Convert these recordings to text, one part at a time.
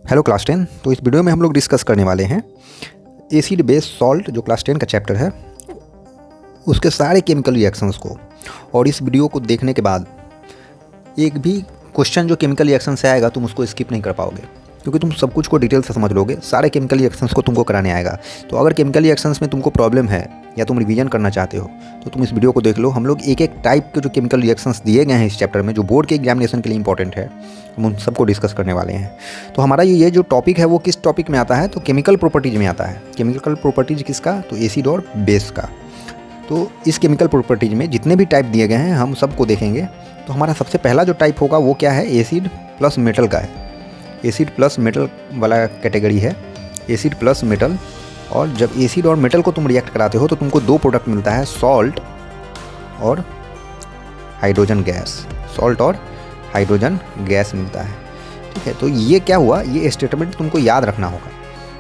Hello class 10। तो इस video में हम लोग डिस्कस करने वाले हैं एसिड बेस सॉल्ट जो क्लास 10 का चैप्टर है उसके सारे केमिकल रिएक्शंस को। और इस वीडियो को देखने के बाद एक भी क्वेश्चन जो केमिकल रिएक्शन से आएगा तुम उसको स्किप नहीं कर पाओगे, क्योंकि तुम सब कुछ को डिटेल से समझ लोगे। सारे केमिकल रिएक्शंस को तुमको कराने आएगा। तो अगर केमिकल रिएक्शंस में तुमको प्रॉब्लम है या तुम रिवीजन करना चाहते हो तो तुम इस वीडियो को देख लो। हम लोग एक एक टाइप के जो केमिकल रिएक्शंस दिए गए हैं इस चैप्टर में, जो बोर्ड के एग्जामिनेशन के लिए इंपॉर्टेंट है, हम उन सबको डिस्कस करने वाले हैं। तो हमारा ये जो टॉपिक है वो किस टॉपिक में आता है, तो केमिकल प्रॉपर्टीज में आता है। केमिकल प्रॉपर्टीज किसका, तो एसिड और बेस का। तो इस केमिकल प्रॉपर्टीज में जितने भी टाइप दिए गए हैं हम सबको देखेंगे। तो हमारा सबसे पहला जो टाइप होगा वो क्या है, एसिड प्लस मेटल का है। एसिड प्लस मेटल वाला कैटेगरी है, एसिड प्लस मेटल। और जब एसिड और मेटल को तुम रिएक्ट कराते हो तो तुमको दो प्रोडक्ट मिलता है, सॉल्ट और हाइड्रोजन गैस। सॉल्ट और हाइड्रोजन गैस मिलता है, ठीक है। तो ये क्या हुआ, ये स्टेटमेंट तुमको याद रखना होगा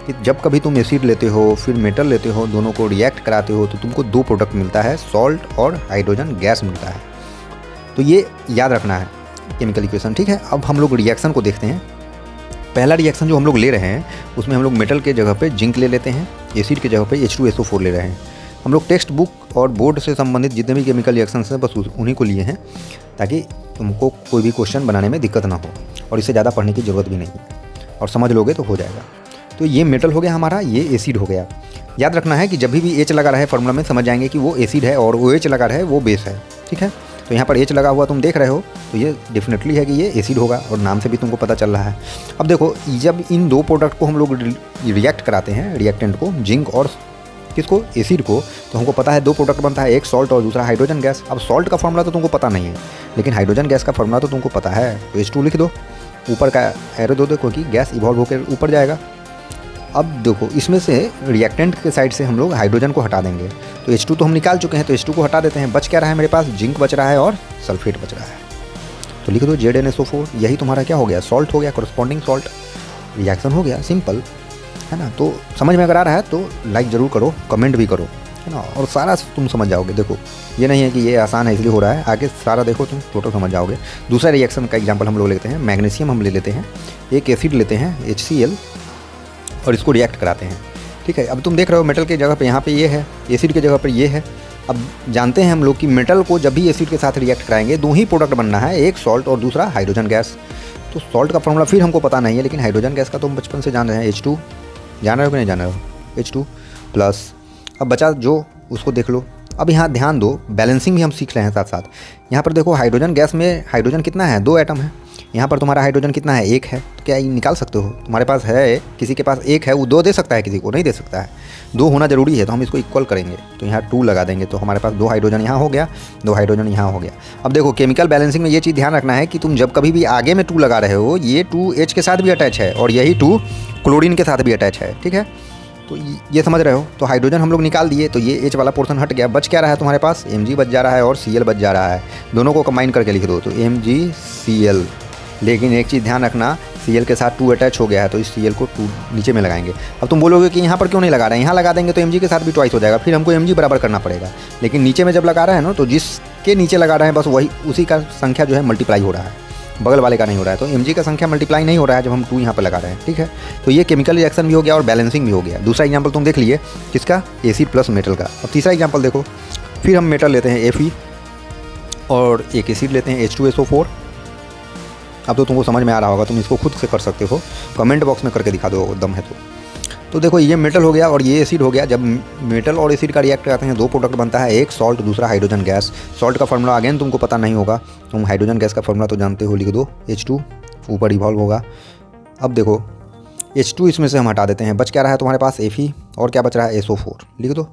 कि जब कभी तुम एसिड लेते हो फिर मेटल लेते हो, दोनों को रिएक्ट कराते हो तो तुमको दो प्रोडक्ट मिलता है, सॉल्ट और हाइड्रोजन गैस मिलता है। तो ये याद रखना है केमिकल इक्वेशन, ठीक है। अब हम लोग रिएक्शन को देखते हैं। पहला रिएक्शन जो हम लोग ले रहे हैं उसमें हम लोग मेटल के जगह पे जिंक ले लेते हैं, एसिड के जगह पे H2SO4 ले रहे हैं। हम लोग टेक्स्ट बुक और बोर्ड से संबंधित जितने भी केमिकल रिएक्शंस हैं बस उन्हीं को लिए हैं, ताकि तुमको कोई भी क्वेश्चन बनाने में दिक्कत ना हो और इससे ज़्यादा पढ़ने की ज़रूरत भी नहीं है, और समझ लोगे तो हो जाएगा। तो ये मेटल हो गया हमारा, ये एसिड हो गया। याद रखना है कि जब भी H लगा रहा है फॉर्मूला में समझ जाएंगे कि वो एसिड है और OH लगा रहा है वो बेस है, ठीक है। तो यहाँ पर H लगा हुआ तुम देख रहे हो तो ये डेफिनेटली है कि ये एसिड होगा, और नाम से भी तुमको पता चल रहा है। अब देखो, जब इन दो प्रोडक्ट को हम लोग रिएक्ट कराते हैं, रिएक्टेंट को, जिंक और किसको, एसिड को, तो हमको पता है दो प्रोडक्ट बनता है, एक सॉल्ट और दूसरा हाइड्रोजन गैस। अब सॉल्ट का फॉर्मूला तो तुमको पता नहीं है, लेकिन हाइड्रोजन गैस का फॉर्मूला तो तुमको पता है। तो H2 लिख दो, ऊपर का एरो दो, देखो कि गैस इवॉल्व होकर ऊपर जाएगा। अब देखो, इसमें से रिएक्टेंट के साइड से हम लोग हाइड्रोजन को हटा देंगे। तो H2 तो हम निकाल चुके हैं, तो H2 को हटा देते हैं। बच क्या रहा है मेरे पास, जिंक बच रहा है और सल्फेट बच रहा है। तो लिख दो ZnSO4। यही तुम्हारा क्या हो गया, सॉल्ट हो गया, कोरस्पॉन्डिंग सॉल्ट। रिएक्शन हो गया, सिंपल है ना। तो समझ में अगर आ रहा है तो लाइक ज़रूर करो, कमेंट भी करो, है ना, और सारा तुम समझ जाओगे। देखो, ये नहीं है कि ये आसान है इसलिए हो रहा है, आगे सारा देखो तुम टोटल समझ जाओगे। दूसरा रिएक्शन का एग्जाम्पल हम लोग लेते हैं, मैग्नीशियम हम ले लेते हैं, एक एसिड लेते हैं HCl और इसको रिएक्ट कराते हैं, ठीक है। अब तुम देख रहे हो मेटल के जगह पे यहाँ पे ये है, एसिड के जगह पर ये है। अब जानते हैं हम लोग कि मेटल को जब भी एसिड के साथ रिएक्ट कराएंगे दो ही प्रोडक्ट बनना है, एक सॉल्ट और दूसरा हाइड्रोजन गैस। तो सॉल्ट का फॉर्मूला फिर हमको पता नहीं है, लेकिन हाइड्रोजन गैस का तो हम बचपन से जान रहे हैं, H2। जान रहे हो कि नहीं जान रहे हो, H2 प्लस। अब बचा जो, उसको देख लो। अब यहाँ ध्यान दो, बैलेंसिंग भी हम सीख रहे हैं साथ साथ। यहाँ पर देखो, हाइड्रोजन गैस में हाइड्रोजन कितना है, 2 एटम है। यहाँ पर तुम्हारा हाइड्रोजन कितना है, 1 है। तो क्या ये निकाल सकते हो, तुम्हारे पास है, किसी के पास 1 है वो 2 दे सकता है, किसी को नहीं दे सकता है। 2 होना जरूरी है, तो हम इसको इक्वल करेंगे, तो यहाँ 2 लगा देंगे। तो हमारे पास 2 हाइड्रोजन यहाँ हो गया, 2 हाइड्रोजन यहाँ हो गया। अब देखो, केमिकल बैलेंसिंग में ये चीज़ ध्यान रखना है कि तुम जब कभी भी आगे में 2 लगा रहे हो, ये 2H के साथ भी अटैच है और यही 2 क्लोरीन के साथ भी अटैच है, ठीक है। तो ये समझ रहे हो। तो हाइड्रोजन हम लोग निकाल दिए, तो ये H वाला पोर्शन हट गया। बच क्या रहा है तुम्हारे पास, Mg बच जा रहा है और Cl बच जा रहा है। दोनों को कंबाइन करके लिख दो, तो MgCl। लेकिन एक चीज़ ध्यान रखना, Cl के साथ 2 अटैच हो गया है, तो इस Cl को 2 नीचे में लगाएंगे। अब तुम बोलोगे कि यहाँ पर क्यों नहीं लगा रहे हैं, यहाँ लगा देंगे तो Mg के साथ भी ट्वाइस हो जाएगा, फिर हमको Mg बराबर करना पड़ेगा। लेकिन नीचे में जब लगा रहे हैं ना, तो जिसके नीचे लगा रहे हैं बस वही, उसी का संख्या जो है मल्टीप्लाई हो रहा है, बगल वाले का नहीं हो रहा है। तो Mg का संख्या मल्टीप्लाई नहीं हो रहा है जब हम 2 यहाँ पर लगा रहे हैं, ठीक है। तो ये केमिकल रिएक्शन भी हो गया और बैलेंसिंग भी हो गया। दूसरा एग्जाम्पल तुम देख लिए किसका, एसिड प्लस मेटल का। अब तीसरा एग्जाम्पल देखो, फिर हम मेटल लेते हैं Fe और एक एसिड लेते हैं H2SO4। अब तो तुमको समझ में आ रहा होगा, तुम इसको खुद से कर सकते हो, कमेंट बॉक्स में करके दिखा दो दम है तो देखो, ये मेटल हो गया और ये एसिड हो गया। जब मेटल और एसिड का रिएक्ट कराते हैं, 2 प्रोडक्ट बनता है, एक सॉल्ट दूसरा हाइड्रोजन गैस। सॉल्ट का फॉर्मूला अगेन तुमको पता नहीं होगा, तुम हाइड्रोजन गैस का फॉर्मूला तो जानते हो, लिख दो H2, ऊपर इवॉल्व होगा। अब देखो, H2 इसमें से हम हटा देते हैं। बच क्या रहा है तुम्हारे पास, Fe, और क्या बच रहा है, SO4। लिख दो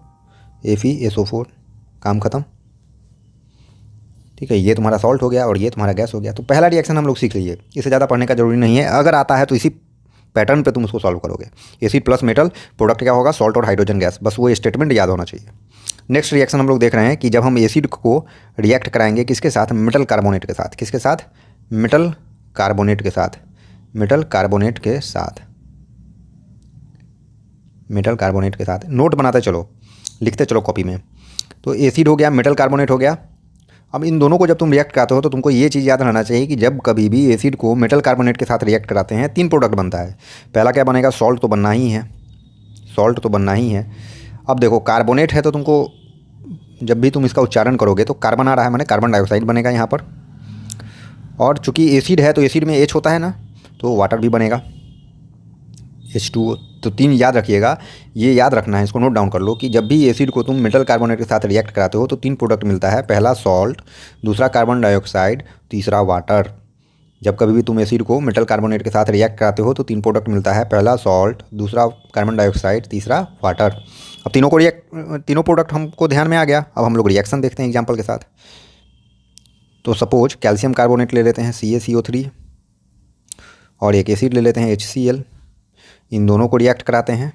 FeSO4, काम खत्म, ठीक है। ये तुम्हारा सॉल्ट हो गया और ये तुम्हारा गैस हो गया। तो पहला रिएक्शन हम लोग सीख लिए, इससे ज़्यादा पढ़ने का जरूरी नहीं है। अगर आता है तो इसी पैटर्न पे तुम उसको सॉल्व करोगे। एसिड प्लस मेटल, प्रोडक्ट क्या होगा, सॉल्ट और हाइड्रोजन गैस, बस वो स्टेटमेंट याद होना चाहिए। नेक्स्ट रिएक्शन हम लोग देख रहे हैं कि जब हम एसिड को रिएक्ट कराएंगे किसके साथ, मेटल कार्बोनेट के साथ। किसके साथ, मेटल कार्बोनेट के साथ। मेटल कार्बोनेट के साथ, मेटल कार्बोनेट के साथ। नोट बनाते चलो, लिखते चलो कॉपी में। तो एसिड हो गया, मेटल कार्बोनेट हो गया, अब इन दोनों को जब तुम रिएक्ट कराते हो तो तुमको ये चीज़ याद रहना चाहिए कि जब कभी भी एसिड को मेटल कार्बोनेट के साथ रिएक्ट कराते हैं 3 प्रोडक्ट बनता है। पहला क्या बनेगा, सॉल्ट तो बनना ही है, सॉल्ट तो बनना ही है। अब देखो कार्बोनेट है तो तुमको जब भी तुम इसका उच्चारण करोगे तो कार्बन आ रहा है, माने कार्बन डाइऑक्साइड बनेगा यहाँ पर। और चूंकि एसिड है तो एसिड में H होता है ना, तो वाटर भी बनेगा H2O। तो 3 याद रखिएगा, ये याद रखना है, इसको नोट डाउन कर लो कि जब भी एसिड को तुम मेटल कार्बोनेट के साथ रिएक्ट कराते हो तो 3 प्रोडक्ट मिलता है। पहला सॉल्ट, दूसरा कार्बन डाइऑक्साइड, तीसरा वाटर। जब कभी भी तुम एसिड को मेटल कार्बोनेट के साथ रिएक्ट कराते हो तो 3 प्रोडक्ट मिलता है। पहला सॉल्ट, दूसरा कार्बन डाइऑक्साइड, तीसरा वाटर। अब तीनों प्रोडक्ट हमको ध्यान में आ गया। अब हम लोग रिएक्शन देखते हैं एग्जाम्पल के साथ। तो सपोज कैल्शियम कार्बोनेट ले लेते हैं CaCO3 और एक एसिड ले लेते हैं HCl। इन दोनों को रिएक्ट कराते हैं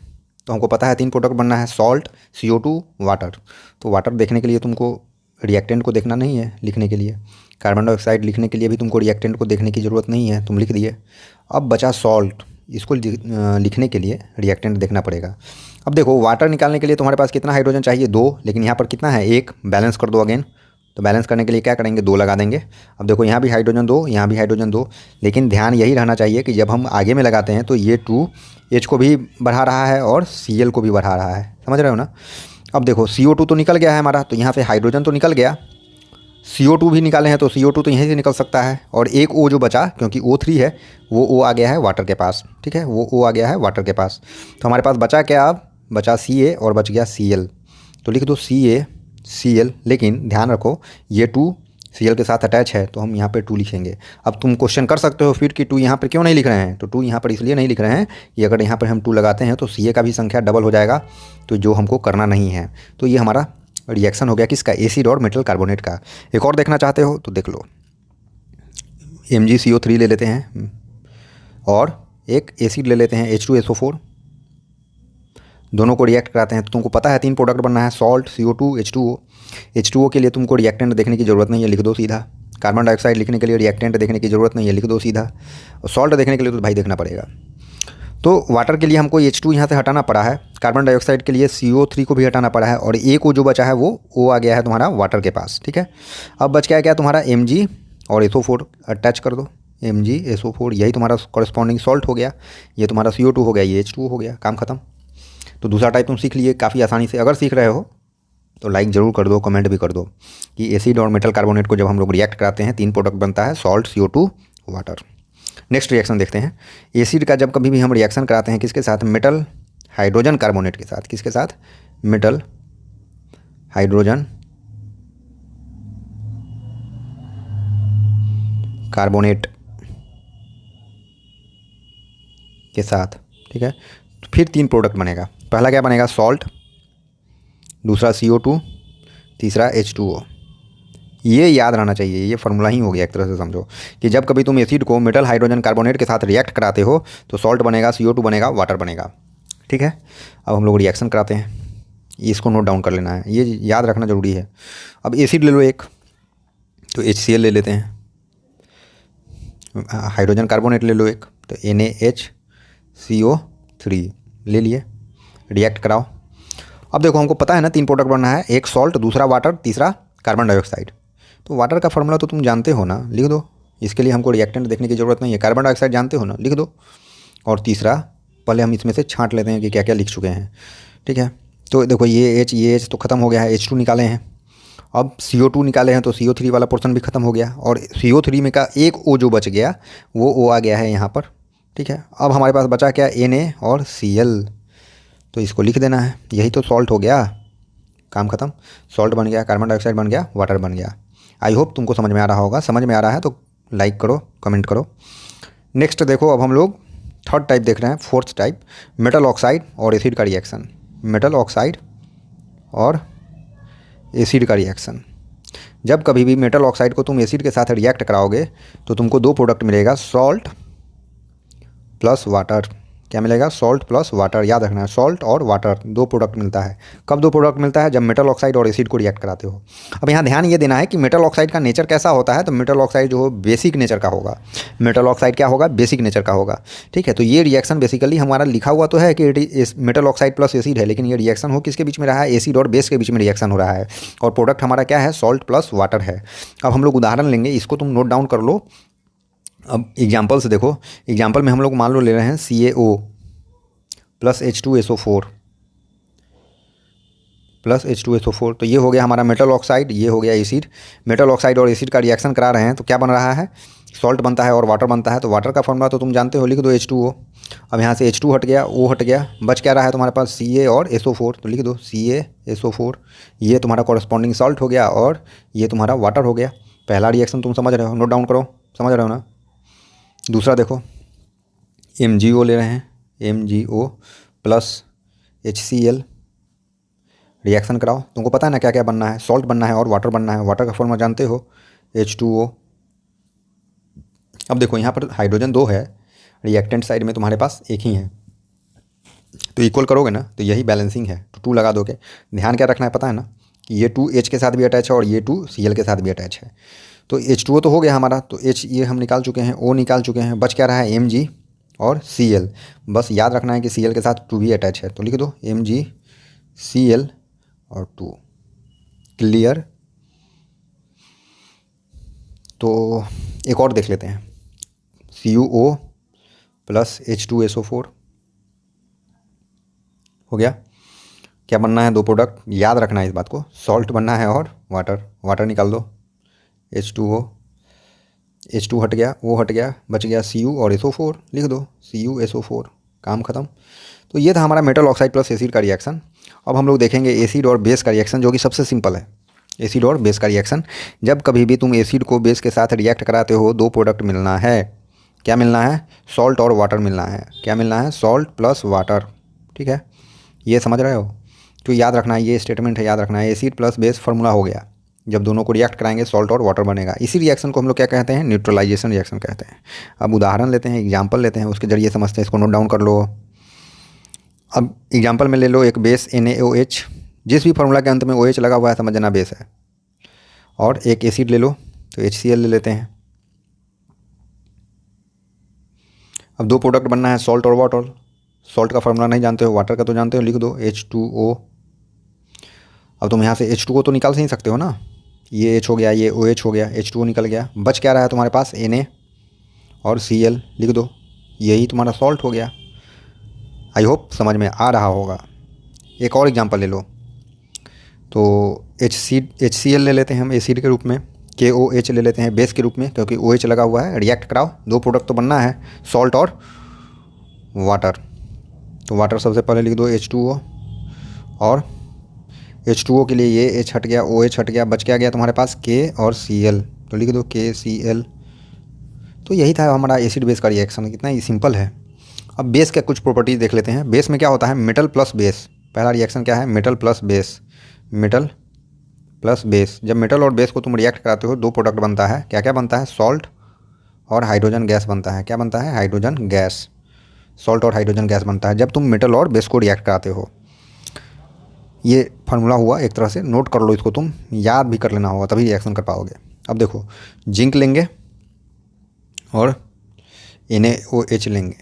तो हमको पता है 3 प्रोडक्ट बनना है, सॉल्ट, CO2, वाटर। तो वाटर देखने के लिए तुमको रिएक्टेंट को देखना नहीं है लिखने के लिए। कार्बन डाइऑक्साइड लिखने के लिए भी तुमको रिएक्टेंट को देखने की ज़रूरत नहीं है, तुम लिख दिए। अब बचा सॉल्ट, इसको लिखने के लिए रिएक्टेंट देखना पड़ेगा। अब देखो वाटर निकालने के लिए तुम्हारे पास कितना हाइड्रोजन चाहिए, 2, लेकिन यहाँ पर कितना है, 1। बैलेंस कर दो अगेन। तो बैलेंस करने के लिए क्या करेंगे, 2 लगा देंगे। अब देखो यहाँ भी हाइड्रोजन 2, यहाँ भी हाइड्रोजन 2, लेकिन ध्यान यही रहना चाहिए कि जब हम आगे में लगाते हैं तो ये 2H को भी बढ़ा रहा है और Cl को भी बढ़ा रहा है, समझ रहे हो ना। अब देखो CO2 तो निकल गया है हमारा, तो यहाँ से हाइड्रोजन तो निकल गया, CO2 भी निकाले हैं तो CO2 तो यहीं से निकल सकता है। और एक O जो बचा, क्योंकि O3 है, वो O आ गया है वाटर के पास, ठीक है, वो O आ गया है वाटर के पास। तो हमारे पास बचा क्या, अब बचा Ca और बच गया Cl। तो लिख दो CaCl, लेकिन ध्यान रखो ये 2 Cl के साथ अटैच है तो हम यहाँ पे 2 लिखेंगे। अब तुम क्वेश्चन कर सकते हो फिर कि 2 यहाँ पर क्यों नहीं लिख रहे हैं, तो 2 यहाँ पर इसलिए नहीं लिख रहे हैं कि अगर यहाँ पर हम 2 लगाते हैं तो Ca का भी संख्या डबल हो जाएगा, तो जो हमको करना नहीं है। तो ये हमारा रिएक्शन हो गया किसका, एसिड और मेटल कार्बोनेट का। एक और देखना चाहते हो तो देख लो, MgCO3 ले लेते हैं और एक एसिड ले लेते हैं H2SO4। दोनों को रिएक्ट कराते हैं तो तुमको पता है 3 प्रोडक्ट बनना है, सॉल्ट, CO2, H2O। H2O के लिए तुमको रिएक्टेंट देखने की ज़रूरत नहीं है, लिख दो सीधा। कार्बन डाइऑक्साइड लिखने के लिए रिएक्टेंट देखने की ज़रूरत नहीं है, लिख दो सीधा। और सॉल्ट देखने के लिए तो भाई देखना पड़ेगा। तो वाटर के लिए हमको H2 यहाँ से हटाना पड़ा है, कार्बन डाइऑक्साइड के लिए CO3 को भी हटाना पड़ा है, और एक O जो बचा है वो O आ गया है तुम्हारा वाटर के पास, ठीक है। अब बच गया क्या तुम्हारा Mg और SO4 अटैच कर दो, MgSO4, यही तुम्हारा कॉरस्पॉन्डिंग सॉल्ट हो गया। ये तुम्हारा CO2 हो गया, ये H2O हो गया, काम खत्म। तो दूसरा टाइप तुम सीख लिए काफ़ी आसानी से। अगर सीख रहे हो तो लाइक ज़रूर कर दो, कमेंट भी कर दो कि एसिड और मेटल कार्बोनेट को जब हम लोग रिएक्ट कराते हैं 3 प्रोडक्ट बनता है, salt, CO2, water. Next reaction देखते हैं। एसिड का जब कभी भी हम रिएक्शन कराते हैं किसके साथ, मेटल हाइड्रोजन कार्बोनेट के साथ। किसके साथ, मेटल हाइड्रोजन कार्बोनेट के साथ, ठीक है। तो फिर 3 प्रोडक्ट बनेगा। पहला क्या बनेगा, सॉल्ट, दूसरा CO2, तीसरा H2O। ये याद रहना चाहिए, ये फार्मूला ही हो गया एक तरह से समझो कि जब कभी तुम एसिड को मेटल हाइड्रोजन कार्बोनेट के साथ रिएक्ट कराते हो तो सॉल्ट बनेगा, CO2 बनेगा, वाटर बनेगा, ठीक है। अब हम लोग रिएक्शन कराते हैं, इसको नोट डाउन कर लेना है, ये याद रखना ज़रूरी है। अब एसिड ले लो एक, तो HCl ले लेते हैं। हाइड्रोजन कार्बोनेट ले लो एक, तो NaHCO3 ले लिए, रिएक्ट कराओ। अब देखो हमको पता है ना 3 प्रोडक्ट बनना है, एक सॉल्ट, दूसरा वाटर, तीसरा कार्बन डाइऑक्साइड। तो वाटर का फार्मूला तो तुम जानते हो ना, लिख दो। इसके लिए हमको रिएक्टेंट देखने की ज़रूरत नहीं है। कार्बन डाइऑक्साइड जानते हो ना, लिख दो। और तीसरा, पहले हम इसमें से छांट लेते हैं कि क्या क्या लिख चुके हैं, ठीक है। तो देखो ये H तो ख़त्म हो गया है, H2 निकाले हैं। अब CO2 निकाले हैं तो CO3 वाला पोर्शन भी ख़त्म हो गया, और CO3 में का एक O जो बच गया वो O आ गया है यहाँ पर, ठीक है। अब हमारे पास बचा क्या, Na और Cl, तो इसको लिख देना है। यही तो सॉल्ट हो गया, काम खत्म। सॉल्ट बन गया, कार्बन डाइऑक्साइड बन गया, वाटर बन गया। आई होप तुमको समझ में आ रहा होगा। समझ में आ रहा है तो लाइक करो, कमेंट करो। नेक्स्ट देखो, अब हम लोग थर्ड टाइप देख रहे हैं, फोर्थ टाइप, मेटल ऑक्साइड और एसिड का रिएक्शन। मेटल ऑक्साइड और एसिड का रिएक्शन। जब कभी भी मेटल ऑक्साइड को तुम एसिड के साथ रिएक्ट कराओगे तो तुमको 2 प्रोडक्ट मिलेगा, सॉल्ट प्लस वाटर। क्या मिलेगा, सॉल्ट प्लस वाटर। याद रखना है सॉल्ट और वाटर दो प्रोडक्ट मिलता है। कब दो प्रोडक्ट मिलता है, जब मेटल ऑक्साइड और एसिड को रिएक्ट कराते हो। अब यहाँ ध्यान ये देना है कि मेटल ऑक्साइड का नेचर कैसा होता है, तो मेटल ऑक्साइड जो बेसिक नेचर का होगा। मेटल ऑक्साइड क्या होगा, बेसिक नेचर का होगा। ठीक है, तो ये रिएक्शन बेसिकली हमारा लिखा हुआ तो है कि मेटल ऑक्साइड प्लस एसिड है, लेकिन ये रिएक्शन हो किसके बीच में रहा है, एसिड और बेस के बीच में रिएक्शन हो रहा है, और प्रोडक्ट हमारा क्या है, सॉल्ट प्लस वाटर है। अब हम लोग उदाहरण लेंगे, इसको तुम नोट डाउन कर लो। अब एग्जाम्पल से देखो, एग्जाम्पल में हम लोग मान लो ले रहे हैं CaO plus H2SO4 plus H2SO4, तो ये हो गया हमारा मेटल ऑक्साइड, ये हो गया एसिड। मेटल ऑक्साइड और एसिड का रिएक्शन करा रहे हैं तो क्या बन रहा है, सॉल्ट बनता है और वाटर बनता है। तो वाटर का फॉर्मूला तो तुम जानते हो, लिख दो H2O। अब यहाँ से H2 हट गया, O हट गया, बच क्या रहा है तुम्हारे पास Ca और SO4, तो लिख दो CaSO4। ये तुम्हारा कॉरस्पॉन्डिंग सॉल्ट हो गया और ये तुम्हारा वाटर हो गया। पहला रिएक्शन तुम समझ रहे हो, नोट डाउन करो, समझ रहे हो ना। दूसरा देखो, MgO ले रहे हैं, MgO प्लस HCl, रिएक्शन कराओ। तुमको पता है ना क्या क्या बनना है, सॉल्ट बनना है और वाटर बनना है। वाटर का फॉर्मूला जानते हो, H2O। अब देखो यहाँ पर हाइड्रोजन 2 है, रिएक्टेंट साइड में तुम्हारे पास एक ही है, तो इक्वल करोगे ना तो यही बैलेंसिंग है, तो 2 लगा दोगे। ध्यान क्या रखना है पता है ना, कि ये 2 H के साथ भी अटैच है और ये 2 Cl के साथ भी अटैच है। तो H2O तो हो गया हमारा, तो H ये हम निकाल चुके हैं, O निकाल चुके हैं, बच क्या रहा है Mg और Cl। बस याद रखना है कि Cl के साथ 2 भी अटैच है, तो लिख दो Mg Cl और 2। क्लियर। तो एक और देख लेते हैं, CuO प्लस H2SO4 हो गया। क्या बनना है, दो प्रोडक्ट, याद रखना है इस बात को, सॉल्ट बनना है और वाटर। वाटर निकाल दो, H2O, H2 हट गया, O हट गया, बच गया Cu और SO4, लिख दो CuSO4, काम खत्म। तो ये था हमारा मेटल ऑक्साइड प्लस एसिड का रिएक्शन। अब हम लोग देखेंगे एसिड और बेस का रिएक्शन, जो कि सबसे सिंपल है। एसिड और बेस का रिएक्शन, जब कभी भी तुम एसिड को बेस के साथ रिएक्ट कराते हो, दो प्रोडक्ट मिलना है। क्या मिलना है, सॉल्ट और वाटर मिलना है। क्या मिलना है, सॉल्ट प्लस वाटर। ठीक है, ये समझ रहे हो। तो याद रखना है, ये स्टेटमेंट है, याद रखना है। एसिड प्लस बेस फार्मूला हो गया, जब दोनों को रिएक्ट कराएंगे सॉल्ट और वाटर बनेगा। इसी रिएक्शन को हम लोग क्या कहते हैं, न्यूट्रलाइजेशन रिएक्शन कहते हैं। अब उदाहरण लेते हैं, एग्जाम्पल लेते हैं, उसके जरिए समझते हैं, इसको नोट डाउन कर लो। अब एग्जाम्पल में ले लो एक बेस NaOH, जिस भी फार्मूला के अंत में OH लगा हुआ है समझ जाना बेस है। और एक एसिड ले लो, तो HCl ले लेते हैं। अब दो प्रोडक्ट बनना है, सॉल्ट और वाटर। सॉल्ट का फार्मूला नहीं जानते हो, वाटर का तो जानते हो, लिख दो H2O। अब तुम यहाँ से H2O तो निकाल नहीं सकते हो ना, ये H हो गया, ये OH हो गया, H2O निकल गया, बच क्या रहा है तुम्हारे पास Na और Cl, लिख दो, यही तुम्हारा सॉल्ट हो गया। आई होप समझ में आ रहा होगा। एक और एग्जांपल ले लो, तो HCl ले लेते हैं हम एसिड के रूप में, KOH ले लेते हैं बेस के रूप में, क्योंकि OH लगा हुआ है। रिएक्ट कराओ, दो प्रोडक्ट तो बनना है, सॉल्ट और वाटर। तो वाटर सबसे पहले लिख दो H2O, और H2O के लिए ये H हट गया, OH हट गया, बच क्या गया तुम्हारे पास K और Cl, तो लिख दो KCl। तो यही था हमारा एसिड बेस का रिएक्शन, कितना ही सिंपल है। अब बेस के कुछ प्रॉपर्टीज देख लेते हैं। बेस में क्या होता है, मेटल प्लस बेस। पहला रिएक्शन क्या है, metal plus base. Metal plus base, जब मेटल और बेस को तुम रिएक्ट कराते हो, दो प्रोडक्ट बनता है। क्या क्या बनता है, सॉल्ट और हाइड्रोजन गैस बनता है। क्या बनता है, हाइड्रोजन गैस। सॉल्ट और हाइड्रोजन गैस बनता है जब तुम मेटल और बेस को रिएक्ट कराते हो। ये फार्मूला हुआ, एक तरह से नोट कर लो इसको, तुम याद भी कर लेना होगा, तभी रिएक्शन कर पाओगे। अब देखो, जिंक लेंगे और NaOH लेंगे,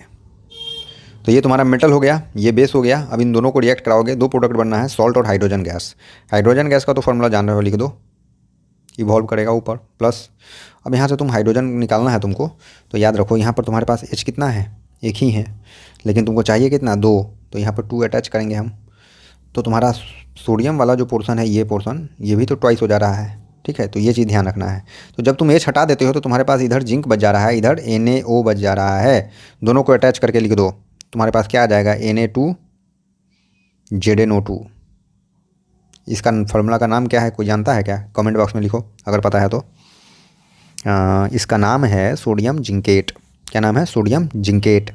तो ये तुम्हारा मेटल हो गया, ये बेस हो गया। अब इन दोनों को रिएक्ट कराओगे, दो प्रोडक्ट बनना है, सॉल्ट और हाइड्रोजन गैस। हाइड्रोजन गैस का तो फार्मूला जान रहे हो, लिख दो, इवॉल्व करेगा ऊपर प्लस। अब यहाँ से तुम हाइड्रोजन निकालना है तुमको, तो याद रखो यहाँ पर तुम्हारे पास H कितना है, एक ही है, लेकिन तुमको चाहिए कितना, 2, तो यहाँ पर 2 अटैच करेंगे हम। तो तुम्हारा सोडियम वाला जो पोर्शन है, ये पोर्शन, ये भी तो ट्वाइस हो जा रहा है। ठीक है, तो ये चीज़ ध्यान रखना है। तो जब तुम H हटा देते हो तो तुम्हारे पास इधर जिंक बच जा रहा है, इधर NaO बच जा रहा है। दोनों को अटैच करके लिख दो, तुम्हारे पास क्या आ जाएगा, Na2ZnO2। इसका फार्मूला का नाम क्या है, कोई जानता है क्या, कमेंट बॉक्स में लिखो अगर पता है तो। इसका नाम है सोडियम जिंकेट। क्या नाम है, सोडियम जिंकेट।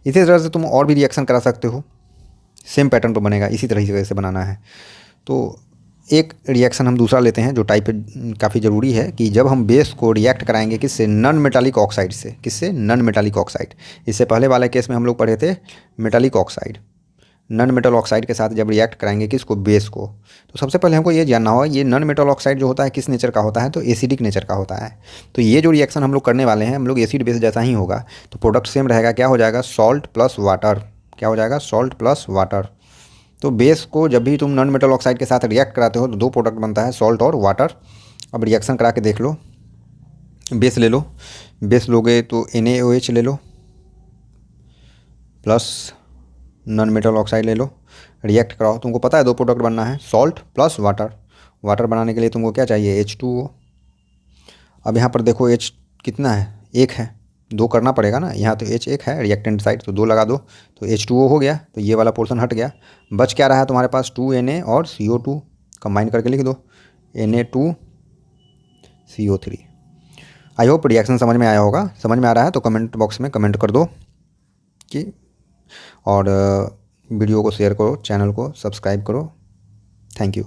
इसी तरह से तुम और भी रिएक्शन करा सकते हो, सेम पैटर्न पर बनेगा, इसी तरह से बनाना है। तो एक रिएक्शन हम दूसरा लेते हैं जो टाइप काफ़ी ज़रूरी है कि जब हम बेस को रिएक्ट कराएंगे किससे, नॉन मेटालिक ऑक्साइड से। किससे? Non metallic oxide. इससे पहले वाले केस में हम लोग पढ़े थे metallic oxide. Non metal oxide के साथ जब रिएक्ट कराएंगे किसको, बेस को, तो सबसे पहले हमको ये जानना होगा ये नॉन मेटल ऑक्साइड जो होता है किस नेचर का होता है, तो एसिडिक नेचर का होता है। तो ये जो रिएक्शन हम लोग करने वाले हैं हम लोग एसिड बेस जैसा ही होगा। तो प्रोडक्ट सेम रहेगा, क्या हो जाएगा, सॉल्ट प्लस वाटर। क्या हो जाएगा, सॉल्ट प्लस वाटर। तो बेस को जब भी तुम नॉन मेटल ऑक्साइड के साथ रिएक्ट कराते हो तो दो प्रोडक्ट बनता है, सॉल्ट और वाटर। अब रिएक्शन करा के देख लो, बेस ले लो, बेस लोगे तो NaOH ले लो प्लस नॉन मेटल ऑक्साइड ले लो, रिएक्ट कराओ। तुमको पता है दो प्रोडक्ट बनना है, सॉल्ट प्लस वाटर। वाटर बनाने के लिए तुमको क्या चाहिए, H2O। अब यहाँ पर देखो H कितना है, एक है, दो करना पड़ेगा ना, यहाँ तो H एक है रिएक्टेंट साइड, तो दो लगा दो तो H2O हो गया। तो ये वाला पोर्शन हट गया, बच क्या रहा है तुम्हारे पास, 2Na और CO2 कंबाइन करके लिख दो, Na2CO3। आई होप रिएक्शन समझ में आया होगा। समझ में आ रहा है तो कमेंट बॉक्स में कमेंट कर दो कि, और वीडियो को शेयर करो, चैनल को सब्सक्राइब करो। Thank you.